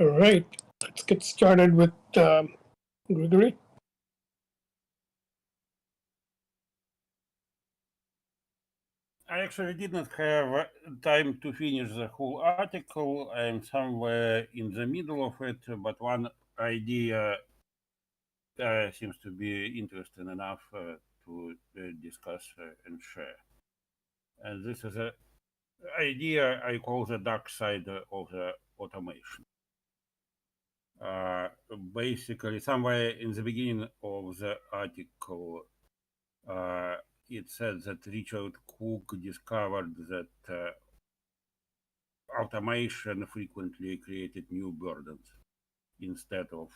All right, let's get started with Grigory. I actually did not have time to finish the whole article. I am somewhere in the middle of it, but one idea seems to be interesting enough to discuss and share. And this is an idea I call the dark side of the automation. Uh, Basically, somewhere in the beginning of the article, uh, it said that Richard Cook discovered that automation frequently created new burdens instead of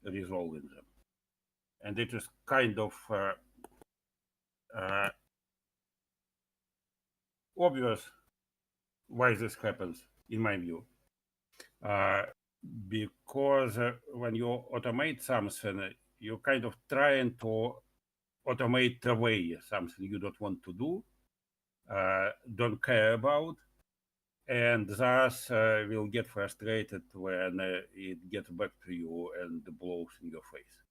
resolving them. And it is kind of uh, obvious why this happens, in my view. Uh, because when you automate something, you're kind of trying to automate away something you don't want to do, don't care about, and thus will get frustrated when it gets back to you and blows in your face.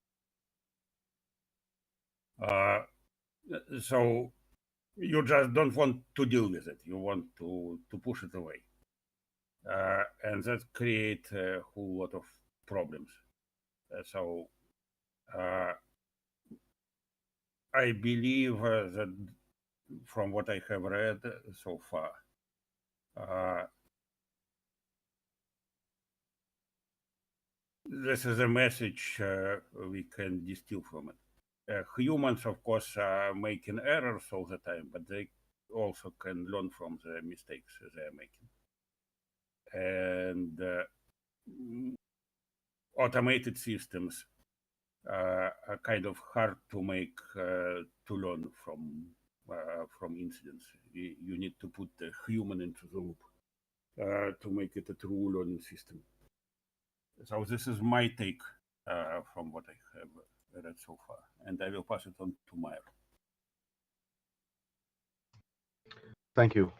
So you just don't want to deal with it. You want to push it away, and that creates a whole lot of problems. So I believe that from what I have read so far, this is a message we can distill from it. Humans, of course, are making errors all the time, but they also can learn from the mistakes they are making. And automated systems are kind of hard to make to learn from incidents. You need to put the human into the loop to make it a true learning system. So this is my take from what I have read so far, and I will pass it on to Meyer. Thank you.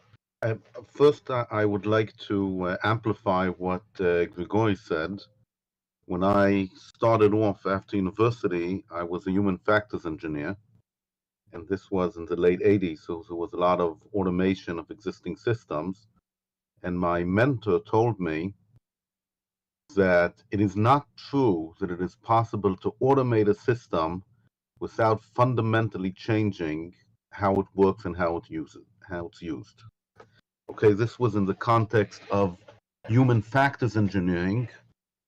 First, I would like to amplify what Grigori said. When I started off after university, I was a human factors engineer, and this was in the late 80s, so there was a lot of automation of existing systems. And my mentor told me that it is not true that it is possible to automate a system without fundamentally changing how it works and how it's used. Okay, this was in the context of human factors engineering,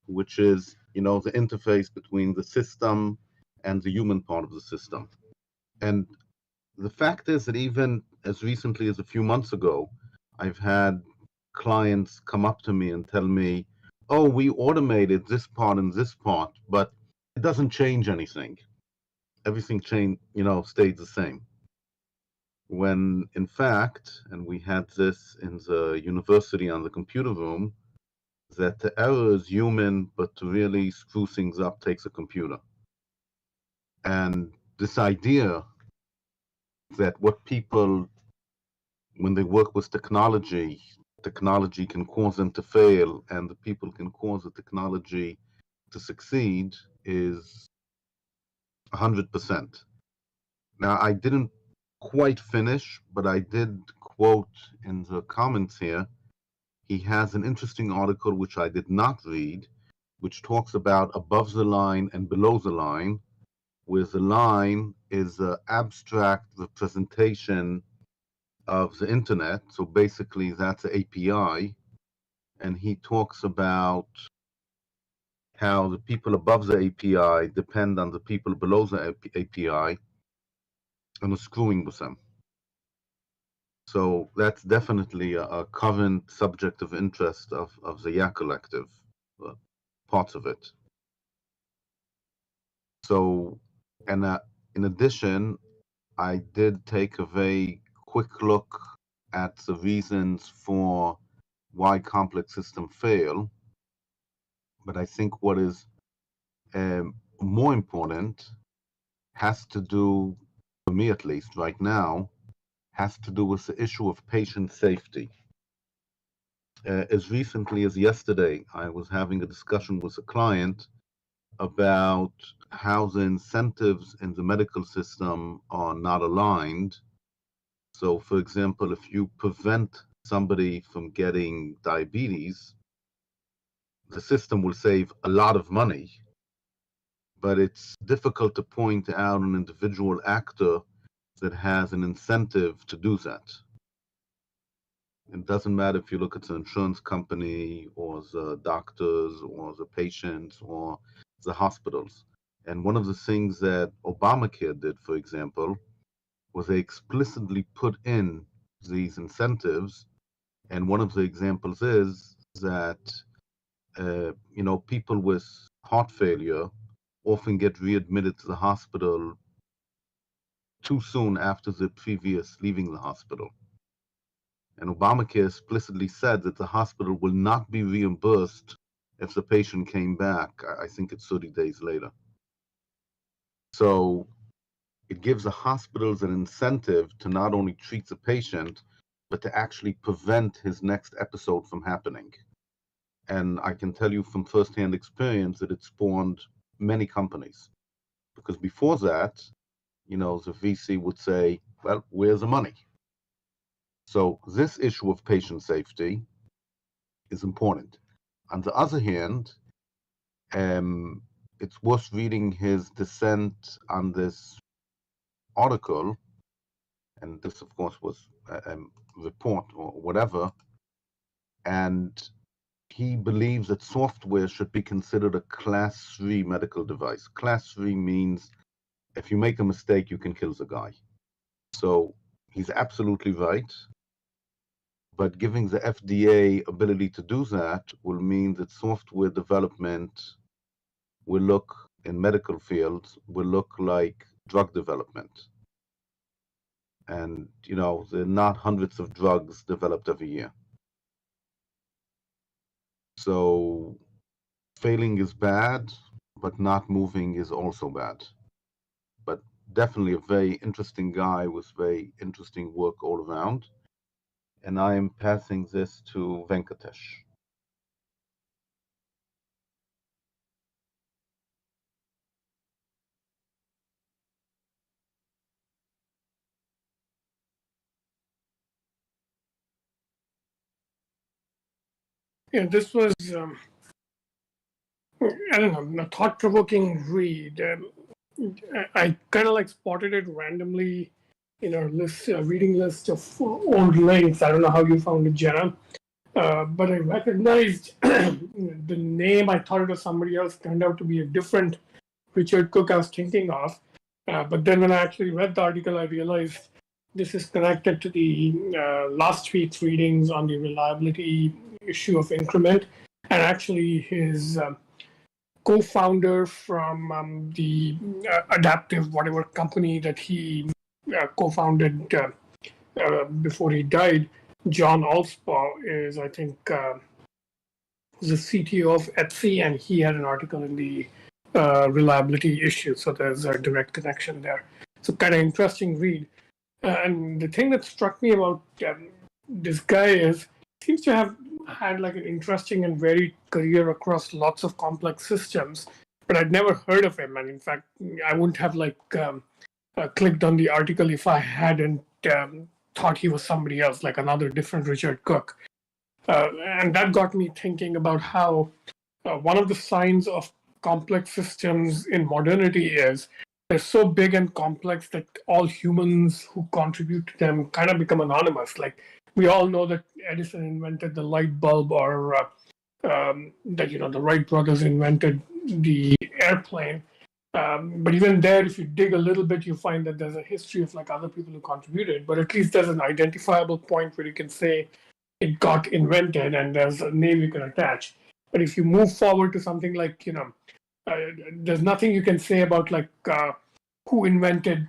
which is, the interface between the system and the human part of the system. And the fact is that even as recently as a few months ago, I've had clients come up to me and tell me, oh, we automated this part and this part, but it doesn't change anything. Everything stayed the same. When in fact, and we had this in the university on the computer room, that the error is human, but to really screw things up takes a computer. And this idea that what people, when they work with technology can cause them to fail, and the people can cause the technology to succeed is 100%. Now, I didn't quite finish, but I did quote in the comments here. He has an interesting article which I did not read, which talks about above the line and below the line, where the line is an abstract representation of the internet. So basically, that's an API. And he talks about how the people above the API depend on the people below the API and are screwing with them. So that's definitely a current subject of interest of the YA Collective, parts of it. So, and in addition, I did take a very quick look at the reasons for why complex systems fail. But I think what is more important has to do, for me at least right now, has to do with the issue of patient safety. As recently as yesterday, I was having a discussion with a client about how the incentives in the medical system are not aligned. So, for example, if you prevent somebody from getting diabetes, the system will save a lot of money, but it's difficult to point out an individual actor that has an incentive to do that. It doesn't matter if you look at the insurance company or the doctors or the patients or the hospitals. And one of the things that Obamacare did, for example, was they explicitly put in these incentives. And one of the examples is that, people with heart failure often get readmitted to the hospital too soon after the previous leaving the hospital. And Obamacare explicitly said that the hospital will not be reimbursed if the patient came back, I think it's 30 days later. So it gives the hospitals an incentive to not only treat the patient, but to actually prevent his next episode from happening. And I can tell you from firsthand experience that it spawned many companies. Because before that, the VC would say, well, where's the money? So this issue of patient safety is important. On the other hand, it's worth reading his dissent on this article, and this, of course, was a report or whatever, and he believes that software should be considered a Class 3 medical device. Class 3 means if you make a mistake, you can kill the guy. So he's absolutely right. But giving the FDA ability to do that will mean that software development will look, in medical fields, will look like drug development. And, there are not hundreds of drugs developed every year. So failing is bad, but not moving is also bad. But definitely a very interesting guy with very interesting work all around. And I am passing this to Venkatesh. Yeah, this was, I don't know, a thought-provoking read. I kind of like spotted it randomly in our list, reading list of old links. I don't know how you found it, Jenna. But I recognized the name. I thought it was somebody else. Turned out to be a different Richard Cook I was thinking of. But then when I actually read the article, I realized this is connected to the last week's readings on the reliability issue of increment. And actually his co-founder from the adaptive whatever company that he co-founded before he died, John Allspaw, is I think the CTO of Etsy, and he had an article in the reliability issue, so there's a direct connection there. So kind of interesting read. And the thing that struck me about this guy is he seems to have had like an interesting and varied career across lots of complex systems, but I'd never heard of him. And in fact, I wouldn't have clicked on the article if I hadn't thought he was somebody else, like another different Richard Cook. And that got me thinking about how one of the signs of complex systems in modernity is they're so big and complex that all humans who contribute to them kind of become anonymous. Like we all know that Edison invented the light bulb, or that the Wright brothers invented the airplane. But even there, if you dig a little bit, you find that there's a history of like other people who contributed, but at least there's an identifiable point where you can say it got invented and there's a name you can attach. But if you move forward to something like, there's nothing you can say about like who invented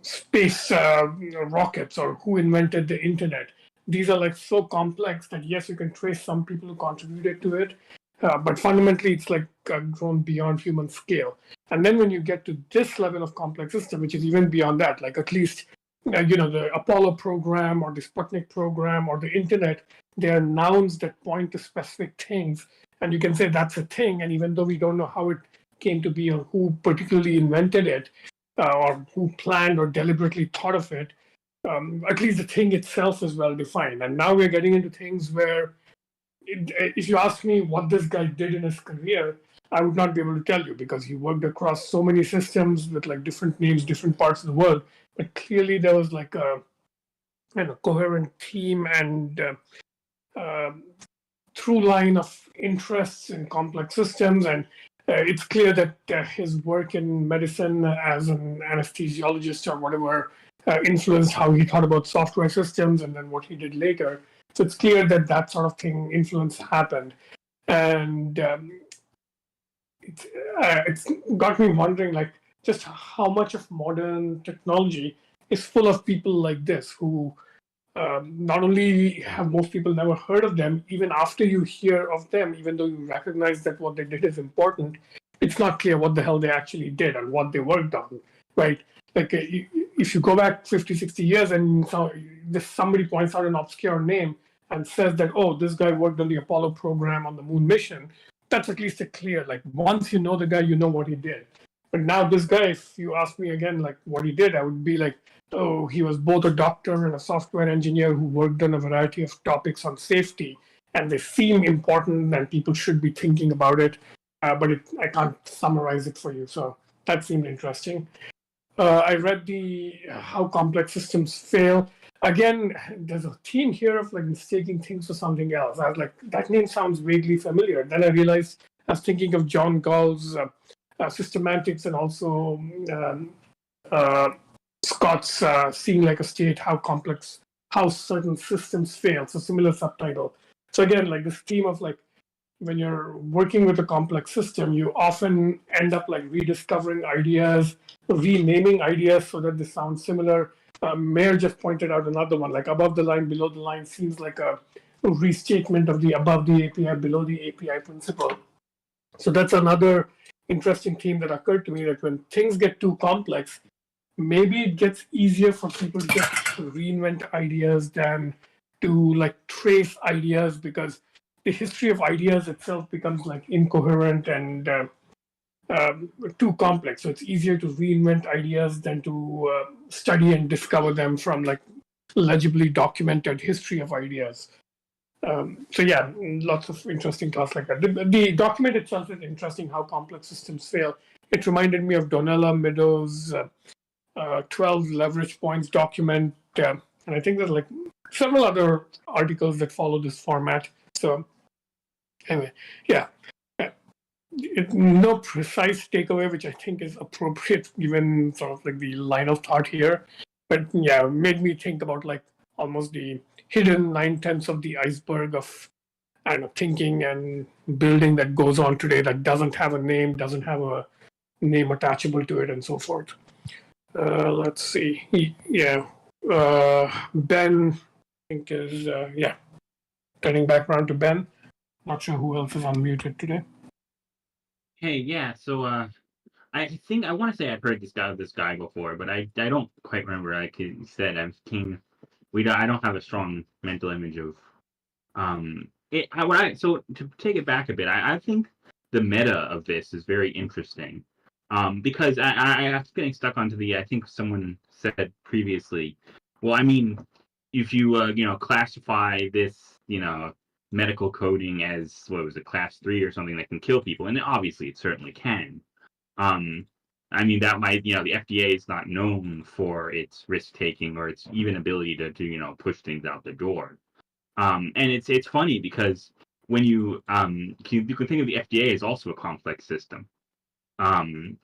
space rockets or who invented the internet. These are like so complex that yes, you can trace some people who contributed to it, but fundamentally it's like grown beyond human scale. And then when you get to this level of complex system, which is even beyond that, like at least the Apollo program or the Sputnik program or the internet, they are nouns that point to specific things. And you can say that's a thing. And even though we don't know how it came to be or who particularly invented it or who planned or deliberately thought of it, at least the thing itself is well defined. And now we're getting into things where if you ask me what this guy did in his career, I would not be able to tell you because he worked across so many systems with like different names, different parts of the world. But clearly there was like a coherent theme and through line of interests in complex systems. And it's clear that his work in medicine as an anesthesiologist or whatever influenced how he thought about software systems and then what he did later. So it's clear that that sort of thing influence happened. And it's got me wondering, like, just how much of modern technology is full of people like this who not only have most people never heard of them, even after you hear of them, even though you recognize that what they did is important, it's not clear what the hell they actually did and what they worked on, right? Like if you go back 50, 60 years and somebody points out an obscure name and says that, oh, this guy worked on the Apollo program on the moon mission, that's at least a clear, like once you know the guy, you know what he did. But now this guy, if you ask me again, like what he did, I would be like, oh, he was both a doctor and a software engineer who worked on a variety of topics on safety, and they seem important and people should be thinking about it, but I can't summarize it for you. So that seemed interesting. I read how complex systems fail. Again, there's a theme here of like mistaking things for something else. I was like, that name sounds vaguely familiar. Then I realized I was thinking of John Gall's systematics and also Scott's Seeing Like a State, how certain systems fail. So similar subtitle. So again, like this theme of like, when you're working with a complex system, you often end up like rediscovering ideas, renaming ideas so that they sound similar. Mayor just pointed out another one, like above the line, below the line seems like a restatement of the above the API, below the API principle. So that's another interesting theme that occurred to me, that when things get too complex, maybe it gets easier for people to just reinvent ideas than to like trace ideas, because the history of ideas itself becomes like incoherent and too complex. So it's easier to reinvent ideas than to study and discover them from like legibly documented history of ideas. So yeah, lots of interesting thoughts like that. The document itself is interesting, how complex systems fail. It reminded me of Donella Meadows' 12 leverage points document. And I think there's like several other articles that follow this format. So anyway, yeah. No precise takeaway, which I think is appropriate given sort of like the line of thought here. But yeah, made me think about like almost the hidden 9/10 of the iceberg of, I don't know, thinking and building that goes on today that doesn't have a name, doesn't have a name attachable to it, and so forth. Let's see. Yeah. Ben, I think is, yeah. Turning back around to Ben. Not sure who else is unmuted today. Hey, yeah. So I think I want to say I've heard this guy before, but I don't quite remember. Like he said, I don't have a strong mental image of it. So to take it back a bit, I think the meta of this is very interesting. Because I'm getting stuck onto I think someone said previously, well, I mean, if you classify this medical coding as, what was it, class 3 or something that can kill people, and obviously it certainly can. I mean, that might, the FDA is not known for its risk taking or its even ability to push things out the door. And it's funny because when you can think of the FDA as also a complex system,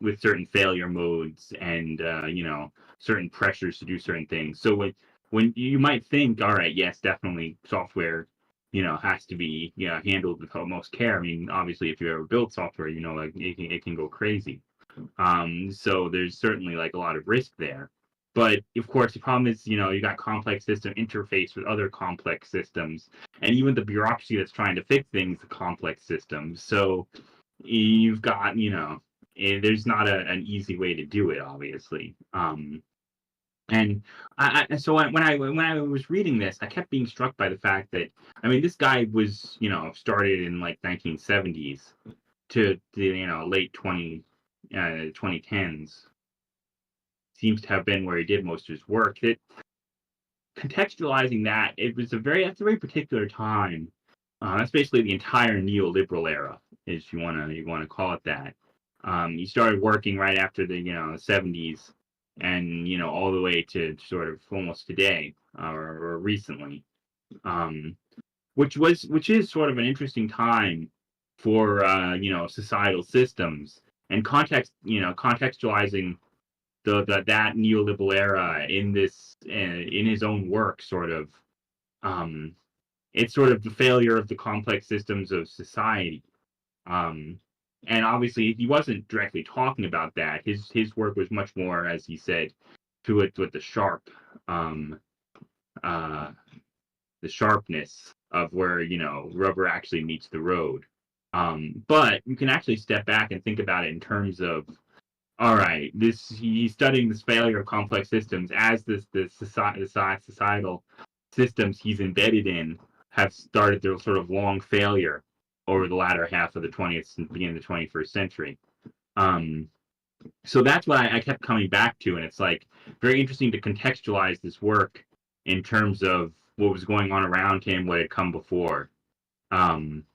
with certain failure modes and certain pressures to do certain things. So when you might think, all right, yes, definitely software has to be handled with utmost care. I mean, obviously, if you ever build software, like it can go crazy. So there's certainly like a lot of risk there. But of course, the problem is, you got complex system interface with other complex systems, and even the bureaucracy that's trying to fix things, the complex systems. So you've got, there's not an easy way to do it, obviously. And so when I was reading this, I kept being struck by the fact that, I mean, this guy was, started in like 1970s to late 2010s. Seems to have been where he did most of his work. That contextualizing that, that's a very particular time. That's basically the entire neoliberal era, if you want to call it that. He started working right after the 70s, and all the way to sort of almost today, or recently, which is sort of an interesting time for societal systems, and contextualizing that neoliberal era in this in his own work, sort of. It's sort of the failure of the complex systems of society. And obviously, he wasn't directly talking about that. His work was much more, as he said, to it with the sharpness of where rubber actually meets the road. But you can actually step back and think about it in terms of, all right, he's studying this failure of complex systems as the societal systems he's embedded in have started their sort of long failure over the latter half of the 20th and beginning of the 21st century. So that's what I kept coming back to, and it's like very interesting to contextualize this work in terms of what was going on around him, what had come before. Because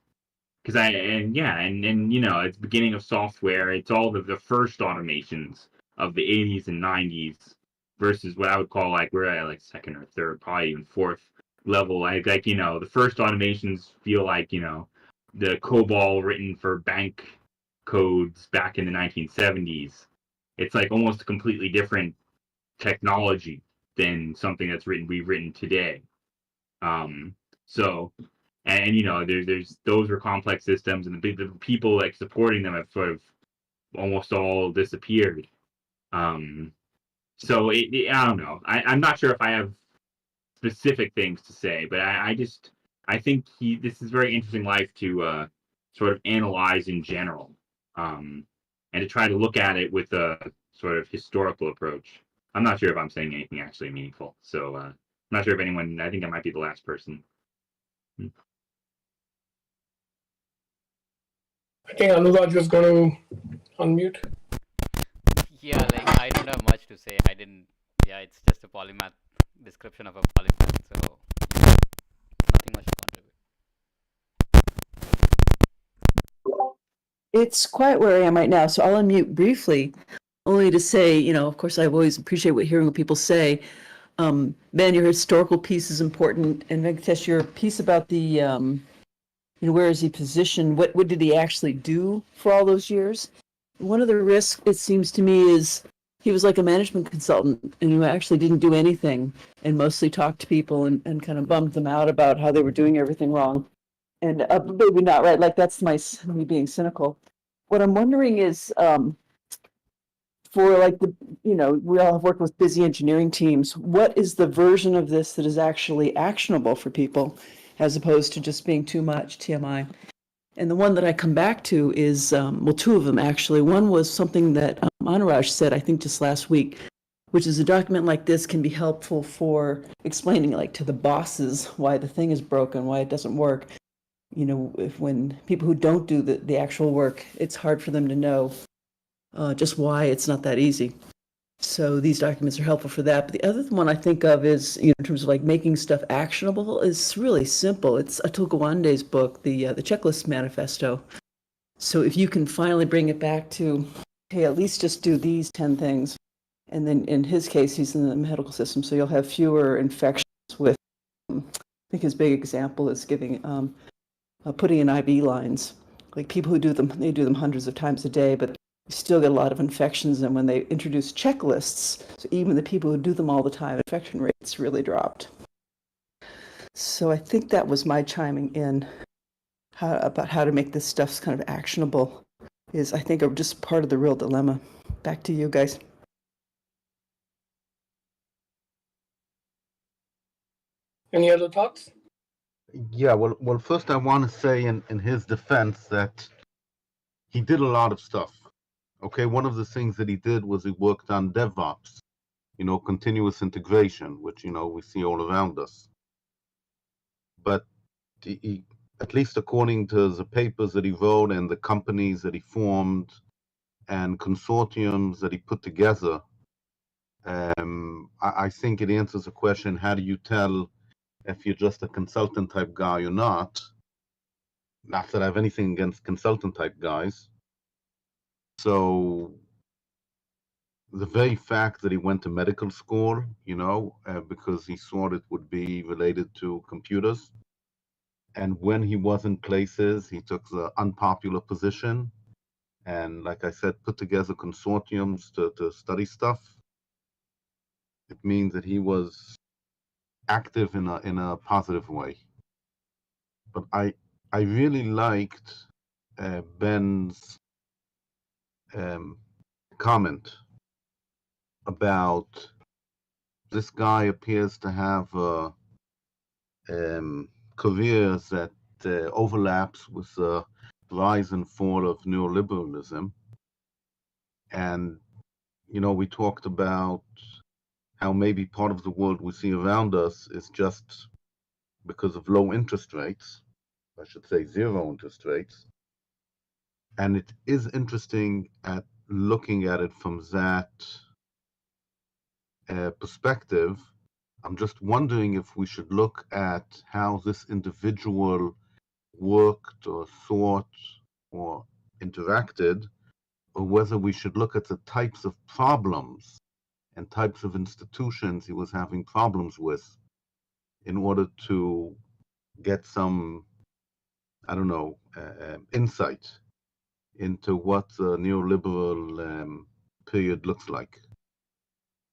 it's the beginning of software. It's all the first automations of the 80s and 90s versus what I would call we're at like second or third, probably even fourth level. The first automations feel like the COBOL written for bank codes back in the 1970s. It's like almost a completely different technology than something that's we've written today. There's those were complex systems, and the people supporting them have sort of almost all disappeared. So I don't know. I'm not sure if I have specific things to say, but I think this is very interesting life to sort of analyze in general, and to try to look at it with a sort of historical approach. I'm not sure if I'm saying anything actually meaningful, so I'm not sure if anyone. I think I might be the last person. I think Anuraj was going to unmute. Yeah, I don't have much to say. Yeah, it's just a polymath description of a polymath, so nothing much to contribute. It's quiet where I am right now, so I'll unmute briefly, only to say, of course, I always appreciate hearing what people say. Ben, your historical piece is important, and Venkatesh, your piece about the, where is he positioned? What did he actually do for all those years? One of the risks, it seems to me, is he was like a management consultant and who actually didn't do anything and mostly talked to people and kind of bummed them out about how they were doing everything wrong. And maybe not right. That's me being cynical. What I'm wondering is, for we all have worked with busy engineering teams. What is the version of this that is actually actionable for people, as opposed to just being too much TMI? And the one that I come back to is, two of them actually. One was something that Anuraj said, I think just last week, which is a document like this can be helpful for explaining to the bosses why the thing is broken, why it doesn't work. When people who don't do the actual work, it's hard for them to know just why it's not that easy. So these documents are helpful for that. But the other one I think of is, in terms of making stuff actionable, is really simple. It's Atul Gawande's book, the Checklist Manifesto. So if you can finally bring it back to, hey, at least just do these 10 things. And then in his case, he's in the medical system, so you'll have fewer infections with, I think his big example is putting in IV lines. People who do them, they do them hundreds of times a day, but you still get a lot of infections. And when they introduce checklists, so even the people who do them all the time, infection rates really dropped. So I think that was my chiming in about how to make this stuff kind of actionable, is I think just part of the real dilemma. Back to you guys. Any other thoughts? Yeah, well, first I want to say in his defense that he did a lot of stuff. Okay, one of the things that he did was he worked on DevOps. continuous integration, which, we see all around us. But at least according to the papers that he wrote and the companies that he formed and consortiums that he put together, I think it answers the question, how do you tell if you're just a consultant type guy or not? Not that I have anything against consultant type guys. So the very fact that he went to medical school, because he thought it would be related to computers. And when he was in places, he took the unpopular position and, like I said, put together consortiums to study stuff. It means that he was active in a positive way. But I really liked Ben's comment about this guy appears to have careers that overlaps with the rise and fall of neoliberalism. And, we talked about how maybe part of the world we see around us is just because of low interest rates, I should say 0 interest rates. And it is interesting at looking at it from that perspective. I'm just wondering if we should look at how this individual worked or thought or interacted, or whether we should look at the types of problems and types of institutions he was having problems with in order to get some, insight into what the neoliberal period looks like.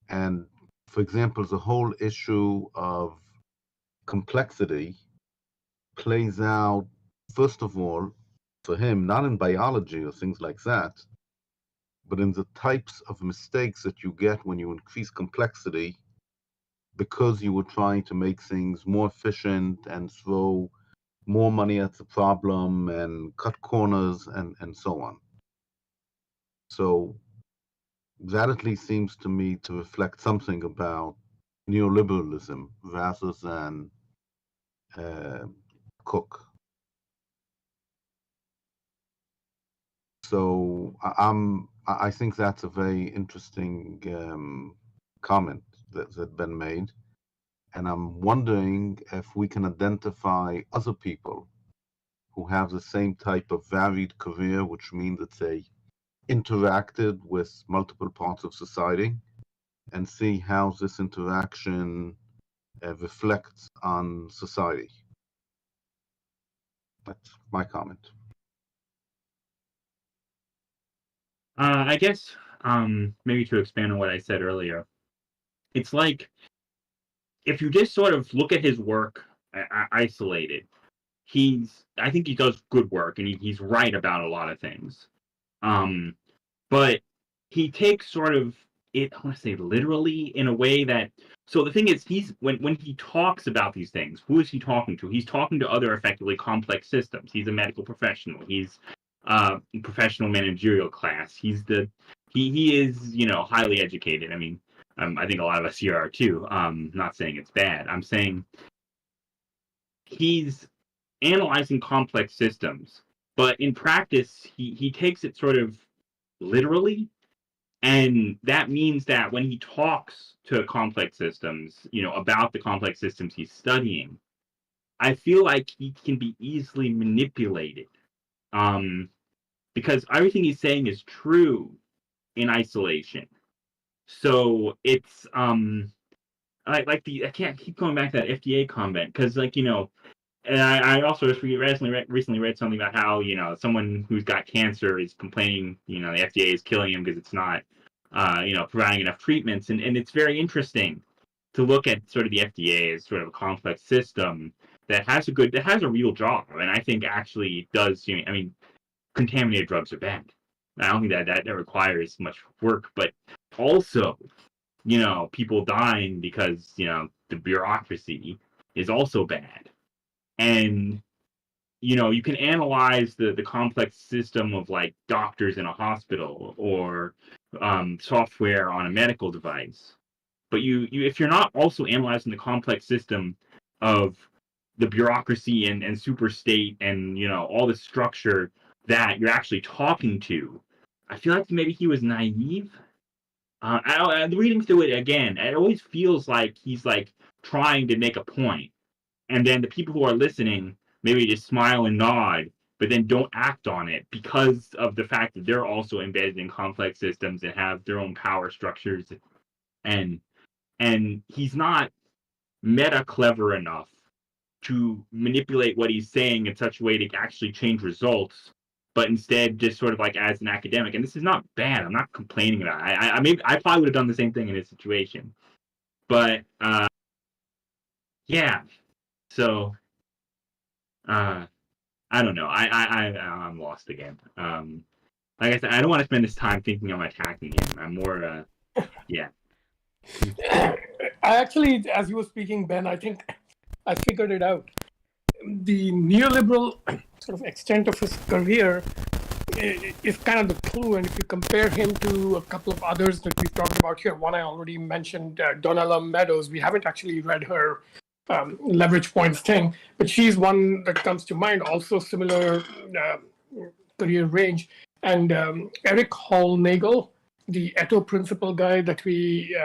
And for example, the whole issue of complexity plays out, first of all, for him, not in biology or things like that, but in the types of mistakes that you get when you increase complexity because you were trying to make things more efficient and throw more money at the problem and cut corners and so on. So that at least seems to me to reflect something about neoliberalism rather than Cook. So I think that's a very interesting comment that Ben made, and I'm wondering if we can identify other people who have the same type of varied career, which means that they interacted with multiple parts of society, and see how this interaction reflects on society. That's my comment. I guess maybe to expand on what I said earlier, it's like if you just sort of look at his work isolated, I think he does good work and he's right about a lot of things. But he takes sort of it, I want to say literally, in a way that, so the thing is, when he talks about these things, who is he talking to? He's talking to other effectively complex systems. He's a medical professional. He's professional managerial class. He is, highly educated. I mean, I think a lot of us here are too. Not saying it's bad. I'm saying he's analyzing complex systems, but in practice, he takes it sort of literally. And that means that when he talks to complex systems, about the complex systems he's studying, I feel like he can be easily manipulated. Because everything he's saying is true in isolation. So it's I can't keep going back to that FDA comment because and I also just recently read something about how someone who's got cancer is complaining the FDA is killing him because it's not providing enough treatments, and it's very interesting to look at sort of the FDA as sort of a complex system that has a real job, and I think actually does. I mean, contaminated drugs are bad. I don't think that requires much work, but also people dying because the bureaucracy is also bad. And you can analyze the complex system of like doctors in a hospital or software on a medical device, but you if you're not also analyzing the complex system of the bureaucracy and super state and all the structure that you're actually talking to, I feel like maybe he was naive. Reading through it again, it always feels like he's like trying to make a point, and then the people who are listening maybe just smile and nod, but then don't act on it because of the fact that they're also embedded in complex systems and have their own power structures, and he's not meta clever enough to manipulate what he's saying in such a way to actually change results, but instead just sort of like as an academic. And this is not bad. I'm not complaining about it. I probably would have done the same thing in his situation. But yeah. So I don't know. I'm lost again. Like I said, I don't want to spend this time thinking I'm attacking him. I'm more yeah. I actually, as you were speaking, Ben, I think I figured it out. The neoliberal sort of extent of his career is kind of the clue. And if you compare him to a couple of others that we've talked about here, one I already mentioned, Donella Meadows. We haven't actually read her leverage points thing, but she's one that comes to mind. Also similar career range. And Eric Hall-Nagel, the Eto principal guy that we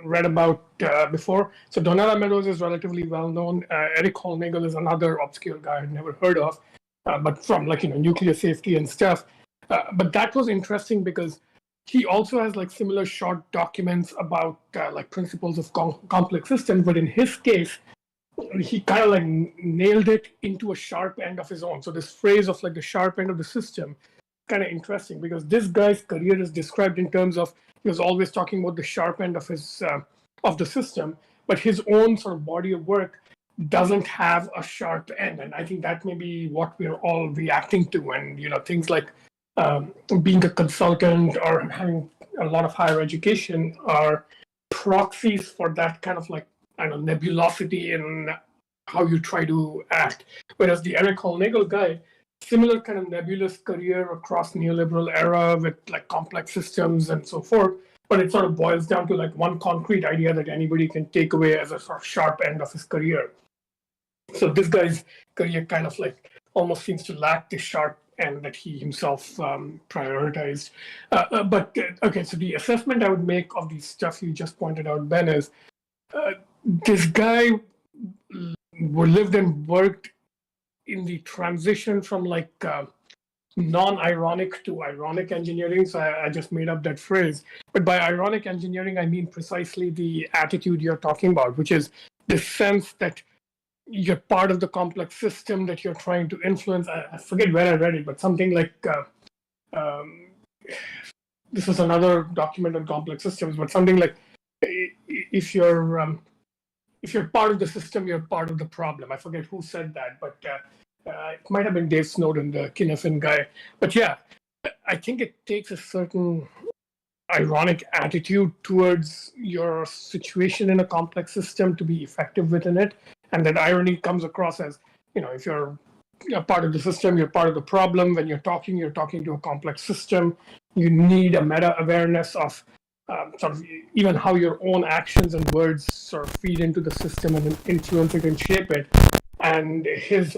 read about before. So Donella Meadows is relatively well known. Eric Hall-Nagel is another obscure guy I'd never heard of, but from nuclear safety and stuff. But that was interesting because he also has similar short documents about principles of complex systems. But in his case, he kind of nailed it into a sharp end of his own. So this phrase of the sharp end of the system, kind of interesting because this guy's career is described in terms of he was always talking about the sharp end of his of the system, but his own sort of body of work doesn't have a sharp end. And I think that may be what we're all reacting to. And things like being a consultant or having a lot of higher education are proxies for that kind of nebulosity in how you try to act. Whereas the Eric Hall-Nagel guy, similar kind of nebulous career across neoliberal era with complex systems and so forth, but it sort of boils down to one concrete idea that anybody can take away as a sort of sharp end of his career. So this guy's career kind of almost seems to lack the sharp end that he himself prioritized. But okay, so the assessment I would make of the stuff you just pointed out, Ben, is this guy lived and worked in the transition from non-ironic to ironic engineering. So I just made up that phrase. But by ironic engineering, I mean precisely the attitude you're talking about, which is the sense that you're part of the complex system that you're trying to influence. I forget where I read it, but something this is another document on complex systems, but something like if you're part of the system, you're part of the problem. I forget who said that, but it might have been Dave Snowden, the Kinefin guy. But yeah, I think it takes a certain ironic attitude towards your situation in a complex system to be effective within it. And that irony comes across as, if you're part of the system, you're part of the problem. When you're talking to a complex system. You need a meta-awareness of sort of even how your own actions and words sort of feed into the system and influence it and shape it. And his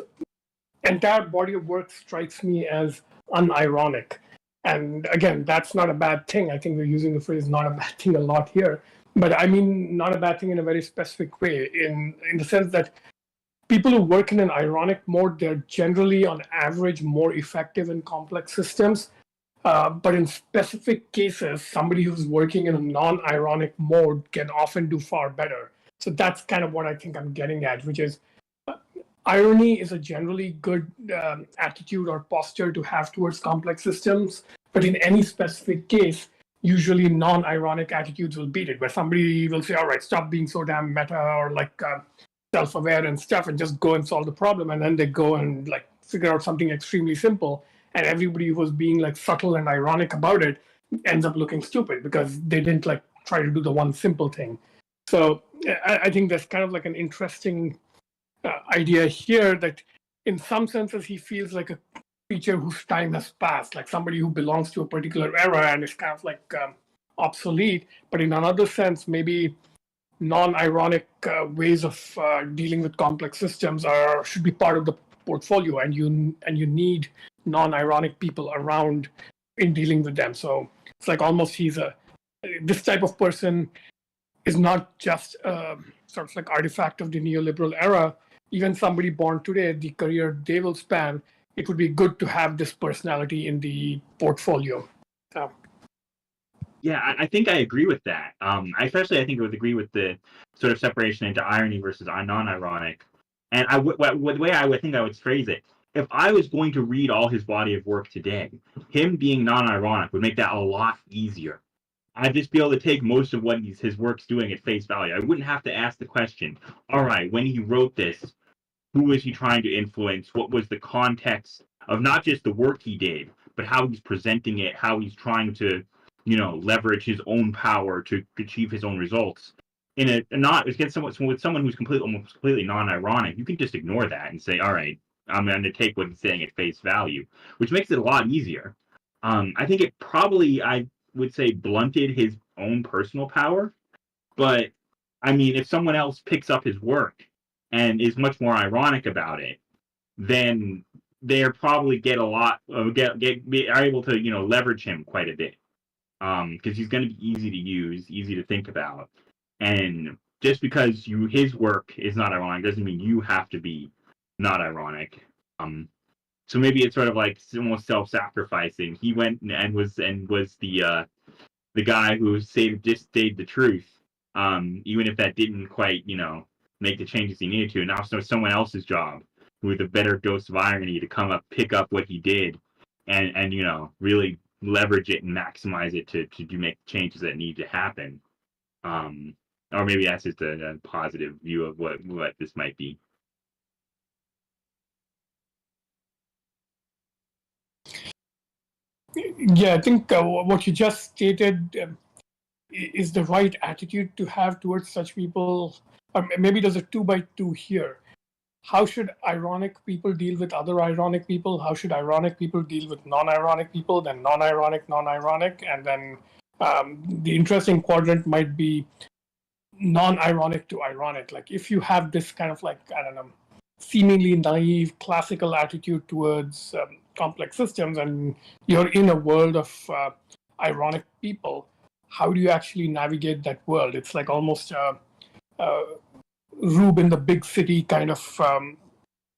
entire body of work strikes me as unironic. And again, that's not a bad thing. I think we're using the phrase not a bad thing a lot here. But I mean not a bad thing in a very specific way, in the sense that people who work in an ironic mode, they're generally on average more effective in complex systems. But in specific cases, somebody who's working in a non-ironic mode can often do far better. So that's kind of what I think I'm getting at, which is irony is a generally good attitude or posture to have towards complex systems. But in any specific case, usually non-ironic attitudes will beat it, where somebody will say, all right, stop being so damn meta or self-aware and stuff and just go and solve the problem. And then they go and figure out something extremely simple. And everybody who was being subtle and ironic about it ends up looking stupid because they didn't try to do the one simple thing. So I think there's kind of an interesting idea here that in some senses he feels like a creature whose time has passed, like somebody who belongs to a particular era and is kind of obsolete, but in another sense, maybe non-ironic ways of dealing with complex systems should be part of the portfolio, and you need non-ironic people around in dealing with them. So it's like almost this type of person is not just sort of like artifact of the neoliberal era. Even somebody born today, the career they will span, it would be good to have this personality in the portfolio. Yeah, I think I agree with that. Especially I think I would agree with the sort of separation into irony versus non-ironic. And the way I would think I would phrase it, if I was going to read all his body of work today, him being non-ironic would make that a lot easier. I'd just be able to take most of what his work's doing at face value. I wouldn't have to ask the question, all right, when he wrote this, who was he trying to influence? What was the context of not just the work he did, but how he's presenting it, how he's trying to, leverage his own power to achieve his own results. With someone who's almost completely non-ironic, you can just ignore that and say, all right, I'm going to take what he's saying at face value, which makes it a lot easier. I think it probably, I would say, blunted his own personal power. But I mean, if someone else picks up his work and is much more ironic about it, then they're probably are able to leverage him quite a bit, because he's going to be easy to use, easy to think about, and just because his work is not ironic doesn't mean you have to be not ironic. So maybe it's sort of like almost self-sacrificing. He went and was the guy who stayed the truth, even if that didn't quite make the changes he needed to. And now it's someone else's job with a better dose of irony to pick up what he did, and really leverage it and maximize it to make changes that need to happen. Or maybe that's just a positive view of what this might be. Yeah, I think what you just stated is the right attitude to have towards such people. Maybe there's a 2x2 here. How should ironic people deal with other ironic people? How should ironic people deal with non-ironic people? Then non-ironic, and then the interesting quadrant might be non-ironic to ironic. Like if you have this kind of seemingly naive classical attitude towards complex systems, and you're in a world of ironic people, how do you actually navigate that world? It's like almost Rube in the big city kind of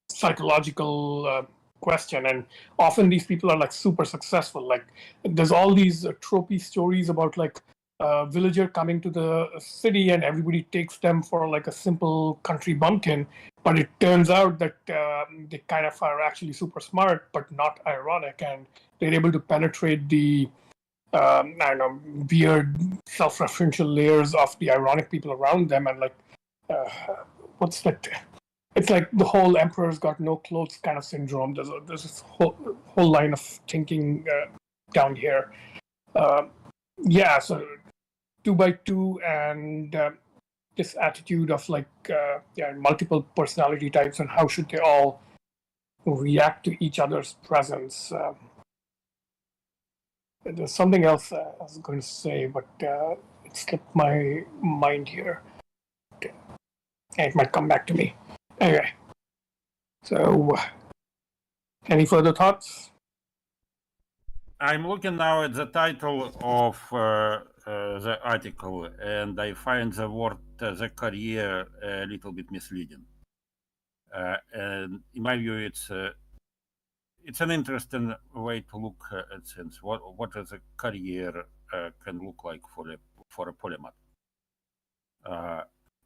psychological question. And often these people are like super successful. Like there's all these tropey stories about like a villager coming to the city and everybody takes them for like a simple country bumpkin. But it turns out that they kind of are actually super smart, but not ironic. And they're able to penetrate the weird self-referential layers of the ironic people around them. And like, what's that? It's like the whole emperor's got no clothes kind of syndrome. There's this whole line of thinking down here. So 2x2 and this attitude of like multiple personality types and how should they all react to each other's presence. There's something else I was going to say, but it slipped my mind here. Okay. It might come back to me. Anyway, so any further thoughts? I'm looking now at the title of the article, and I find the word the career a little bit misleading. And in my view, it's an interesting way to look at things. What is a career can look like for a polymath,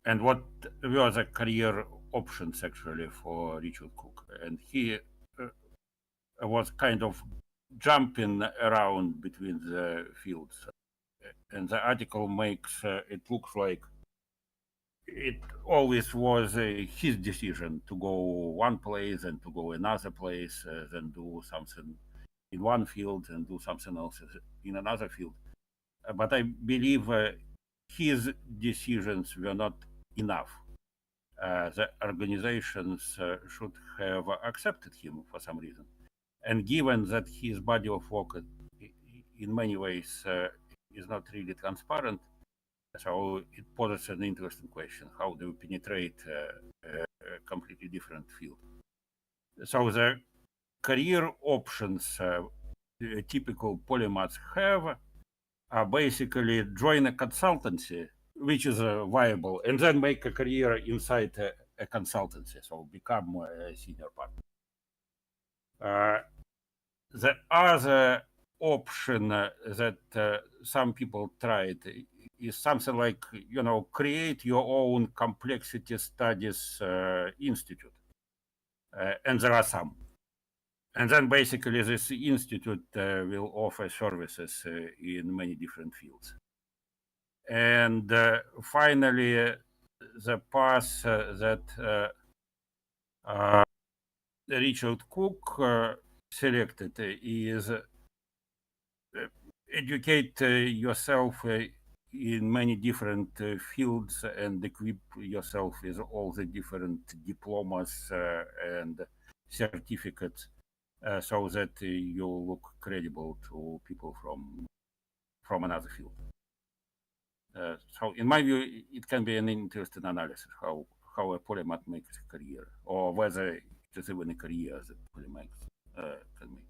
and what were the career options actually for Richard Cook? And he was kind of jumping around between the fields, and the article makes it looks like it always was his decision to go one place and to go another place, then do something in one field and do something else in another field. But I believe his decisions were not enough. The organizations should have accepted him for some reason. And given that his body of work in many ways is not really transparent. So it poses an interesting question: how do you penetrate a completely different field? So the career options typical polymaths have are basically join a consultancy, which is viable, and then make a career inside a consultancy, so become a senior partner. The other option that some people tried is something like, create your own complexity studies institute. And there are some. And then basically this institute will offer services in many different fields. And finally, the path that Richard Cook selected is educate yourself in many different fields and equip yourself with all the different diplomas and certificates so that you look credible to people from another field. So in my view, it can be an interesting analysis how a polymath makes a career, or whether it is even a career that polymaths can make.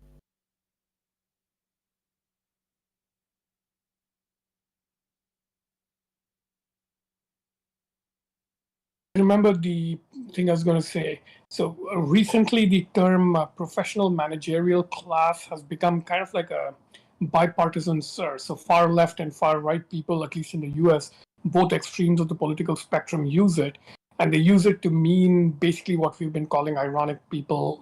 Remember the thing I was going to say. So recently, the term professional managerial class has become kind of like a bipartisan search. So far left and far right people, at least in the US, both extremes of the political spectrum use it. And they use it to mean basically what we've been calling ironic people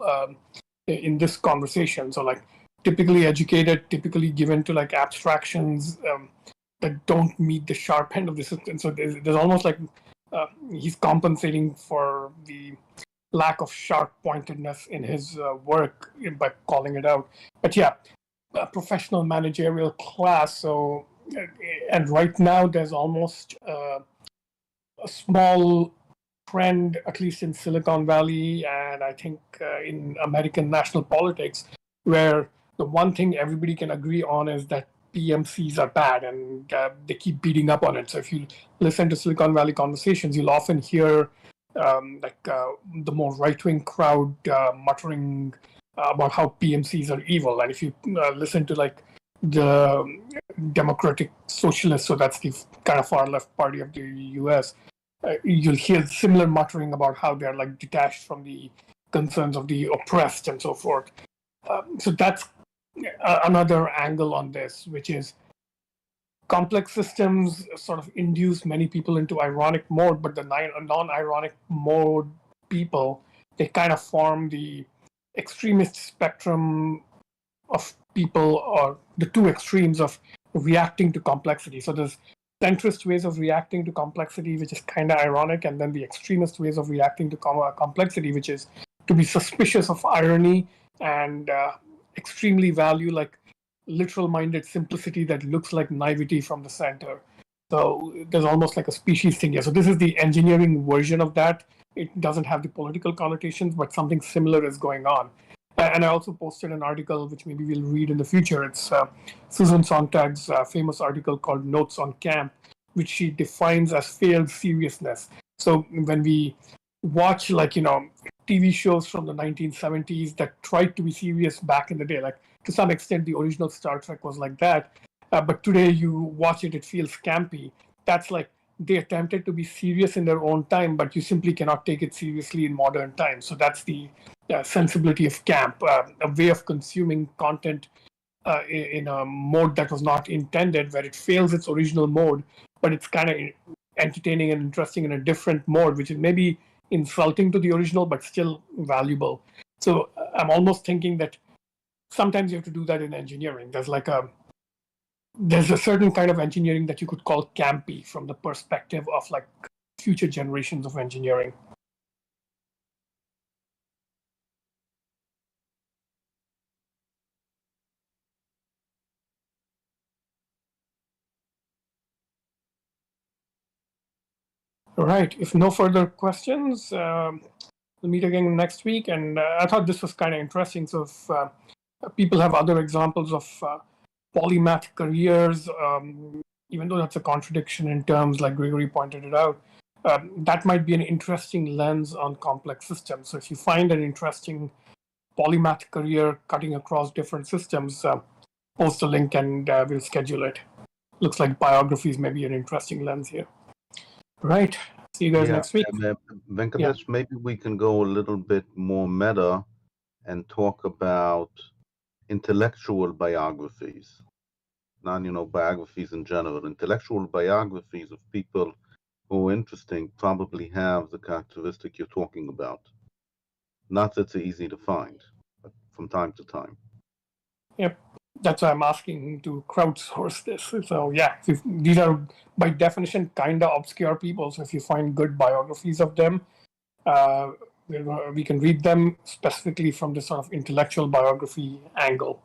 in this conversation. So like typically educated, typically given to like abstractions that don't meet the sharp end of the system. So there's almost like he's compensating for the lack of sharp pointedness in his work by calling it out. But yeah, a professional managerial class. So, and right now there's almost a small trend, at least in Silicon Valley, and I think in American national politics, where the one thing everybody can agree on is that PMCs are bad, and they keep beating up on it. So if you listen to Silicon Valley conversations, you'll often hear the more right-wing crowd muttering about how PMCs are evil. And if you listen to like the Democratic Socialists, so that's the kind of far left party of the US, you'll hear similar muttering about how they're like detached from the concerns of the oppressed and so forth. So that's another angle on this, which is complex systems sort of induce many people into ironic mode, but the non-ironic mode people, they kind of form the extremist spectrum of people, or the two extremes of reacting to complexity. So there's centrist ways of reacting to complexity, which is kind of ironic, and then the extremist ways of reacting to complexity, which is to be suspicious of irony and extremely value like literal-minded simplicity that looks like naivety from the center. So there's almost like a species thing here. So this is the engineering version of that. It doesn't have the political connotations, but something similar is going on. And I also posted an article, which maybe we'll read in the future. It's Susan Sontag's famous article called Notes on Camp, which she defines as failed seriousness. So when we watch, like, TV shows from the 1970s that tried to be serious back in the day, like to some extent, the original Star Trek was like that. But today you watch it, it feels campy. That's like they attempted to be serious in their own time, but you simply cannot take it seriously in modern times. So that's the sensibility of camp, a way of consuming content in a mode that was not intended, where it fails its original mode, but it's kind of entertaining and interesting in a different mode, which is maybe insulting to the original, but still valuable. So I'm almost thinking that sometimes you have to do that in engineering. There's a certain kind of engineering that you could call campy from the perspective of like future generations of engineering. All right. If no further questions, we'll meet again next week. And I thought this was kind of interesting. So if people have other examples of polymath careers, even though that's a contradiction in terms, like Gregory pointed it out, that might be an interesting lens on complex systems. So if you find an interesting polymath career cutting across different systems, post a link and we'll schedule it. Looks like biographies may be an interesting lens here. Right. See you guys next week. Venkatesh, maybe we can go a little bit more meta and talk about intellectual biographies. Not, biographies in general. Intellectual biographies of people who are interesting probably have the characteristic you're talking about. Not that it's easy to find, but from time to time. Yep. That's why I'm asking to crowdsource this. So yeah, these are by definition kind of obscure people. So if you find good biographies of them, we can read them specifically from this sort of intellectual biography angle.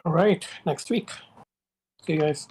All right, next week. See you guys.